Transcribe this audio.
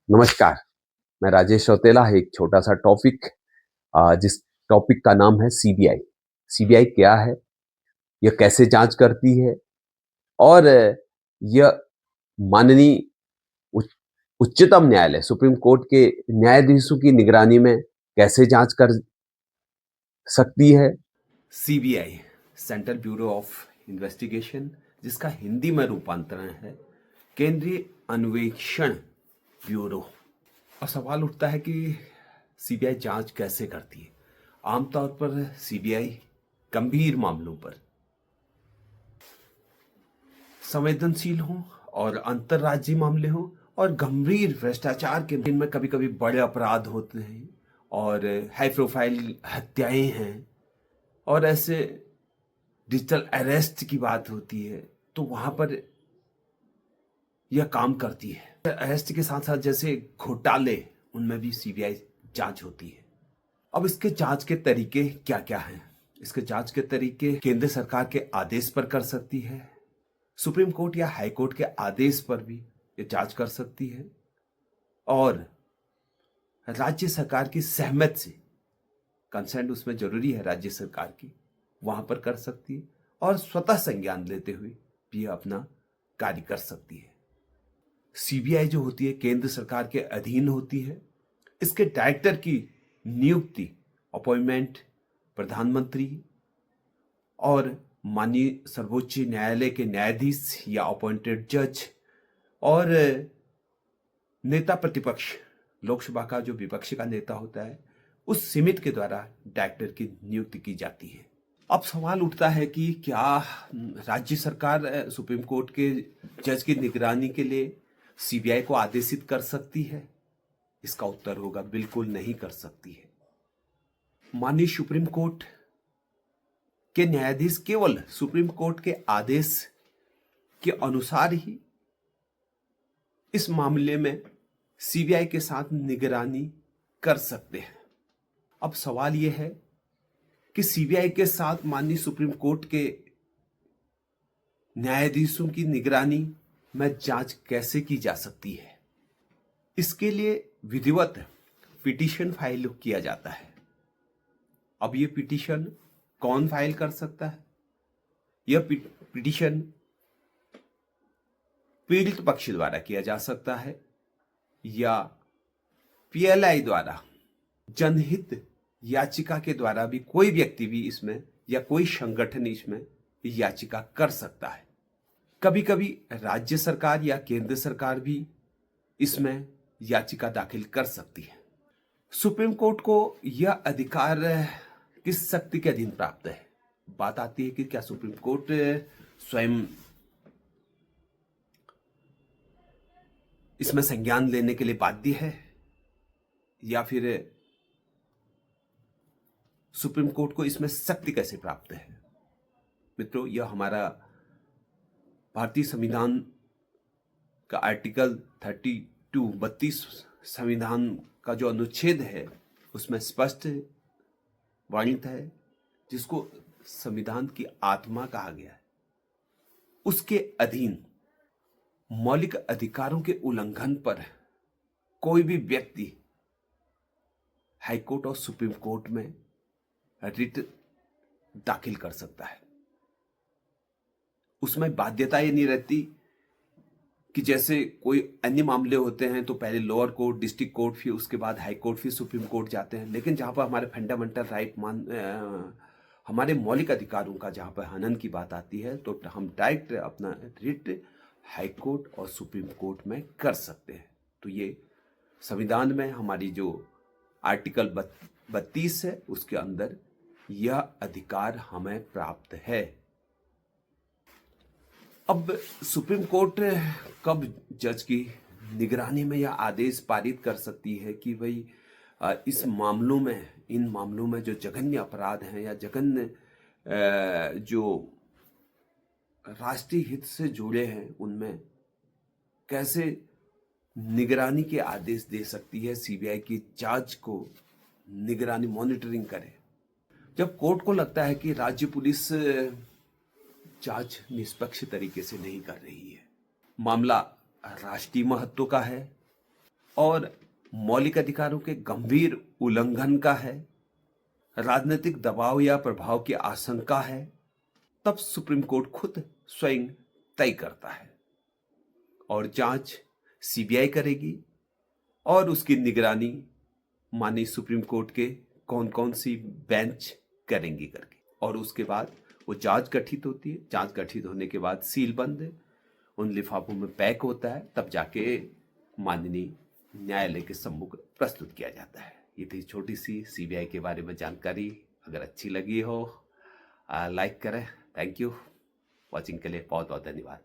नमस्कार, मैं राजेश रौतेला। एक छोटा-सा टॉपिक जिस टॉपिक का नाम है सीबीआई। सीबीआई क्या है? यह कैसे जाँच करती है? और यह माननीय उच उच्चतम न्यायालय सुप्रीम कोर्ट के न्यायाधीशों की निगरानी में कैसे जाँच कर सकती है? CBI central bureau of investigation, जिसका हिंदी में रूपांतरण है केंद्रीय अन्वेषण ब्यूरो। और सवाल उठता है कि सीबीआई जांच कैसे करती है। आमतौर पर सीबीआई गंभीर मामलों पर, संवेदनशील हों और अंतर्राज्यीय मामले हों और गंभीर भ्रष्टाचार के, इनमें कभी कभी बड़े अपराध होते हैं और हाई प्रोफाइल हत्याएं हैं और ऐसे डिजिटल अरेस्ट की बात होती है, तो वहां पर यह काम करती है। अरेस्ट के साथ साथ जैसे घोटाले, उनमें भी सीबीआई जांच होती है। अब इसके जांच के तरीके क्या क्या हैं? इसके जांच के तरीके केंद्र सरकार के आदेश पर कर सकती है, सुप्रीम कोर्ट या हाई कोर्ट के आदेश पर भी ये जांच कर सकती है, और राज्य सरकार की सहमति से, कंसेंट उसमें जरूरी है राज्य सरकार की, वहां पर कर सकती है, और स्वतः संज्ञान लेते हुए भी अपना कार्य कर सकती है। सीबीआई जो होती है केंद्र सरकार के अधीन होती है। इसके डायरेक्टर की नियुक्ति, अपॉइंटमेंट प्रधानमंत्री और माननीय सर्वोच्च न्यायालय के न्यायाधीश या अपॉइंटेड जज और नेता प्रतिपक्ष, लोकसभा का जो विपक्ष का नेता होता है, उस सीमित के द्वारा डायरेक्टर की नियुक्ति की जाती है। अब सवाल उठता है कि क्या राज्य सरकार सुप्रीम कोर्ट के जज की निगरानी के लिए सीबीआई को आदेशित कर सकती है? इसका उत्तर होगा बिल्कुल नहीं कर सकती है। माननीय सुप्रीम कोर्ट के न्यायाधीश केवल सुप्रीम कोर्ट के आदेश के अनुसार ही इस मामले में सीबीआई के साथ निगरानी कर सकते हैं। अब सवाल यह है कि सीबीआई के साथ माननीय सुप्रीम कोर्ट के न्यायाधीशों की निगरानी में जांच कैसे की जा सकती है? इसके लिए विधिवत पिटीशन फाइल किया जाता है। अब यह पिटीशन कौन फाइल कर सकता है? यह पिटीशन पीड़ित पक्ष द्वारा किया जा सकता है या पीएलआई द्वारा, जनहित याचिका के द्वारा भी कोई व्यक्ति भी इसमें या कोई संगठन इसमें याचिका कर सकता है। कभी कभी राज्य सरकार या केंद्र सरकार भी इसमें याचिका दाखिल कर सकती है। सुप्रीम कोर्ट को यह अधिकार किस शक्ति के अधीन प्राप्त है? बात आती है कि क्या सुप्रीम कोर्ट स्वयं इसमें संज्ञान लेने के लिए बाध्य है, या फिर सुप्रीम कोर्ट को इसमें शक्ति कैसे प्राप्त है? मित्रों, यह हमारा भारतीय संविधान का आर्टिकल 32 संविधान का जो अनुच्छेद है, उसमें स्पष्ट वर्णित है, जिसको संविधान की आत्मा कहा गया है। उसके अधीन मौलिक अधिकारों के उल्लंघन पर कोई भी व्यक्ति हाईकोर्ट और सुप्रीम कोर्ट में रिट दाखिल कर सकता है। उसमें बाध्यता ये नहीं रहती कि जैसे कोई अन्य मामले होते हैं तो पहले लोअर कोर्ट, डिस्ट्रिक्ट कोर्ट, फिर उसके बाद हाई कोर्ट, फिर सुप्रीम कोर्ट जाते हैं। लेकिन जहां पर हमारे फंडामेंटल राइट, हमारे मौलिक अधिकारों का जहां पर हनन की बात आती है, तो हम डायरेक्ट अपना रिट हाई कोर्ट और सुप्रीम कोर्ट में कर सकते हैं। तो ये संविधान में हमारी जो आर्टिकल 32 है, उसके अंदर यह अधिकार हमें प्राप्त है। अब सुप्रीम कोर्ट कब जज की निगरानी में यह आदेश पारित कर सकती है कि भाई इस मामलों में, इन मामलों में जो जघन्य अपराध हैं या जघन्य जो राष्ट्रीय हित से जुड़े हैं, उनमें कैसे निगरानी के आदेश दे सकती है, सीबीआई की जांच को निगरानी, मॉनिटरिंग करे। जब कोर्ट को लगता है कि राज्य पुलिस जांच निष्पक्ष तरीके से नहीं कर रही है, मामला राष्ट्रीय महत्व का है, और मौलिक अधिकारों के गंभीर उल्लंघन का है, राजनीतिक दबाव या प्रभाव की आशंका है, तब सुप्रीम कोर्ट खुद स्वयं तय करता है और जांच सीबीआई करेगी और उसकी निगरानी माननीय सुप्रीम कोर्ट के कौन कौन सी बेंच करेंगी करके। और उसके बाद वो जांच गठित होती है। जांच गठित होने के बाद सील बंद उन लिफाफों में पैक होता है, तब जाके माननीय न्यायालय के सम्मुख प्रस्तुत किया जाता है। ये थी छोटी सी सीबीआई के बारे में जानकारी। अगर अच्छी लगी हो लाइक करें। थैंक यू वॉचिंग के लिए बहुत बहुत धन्यवाद।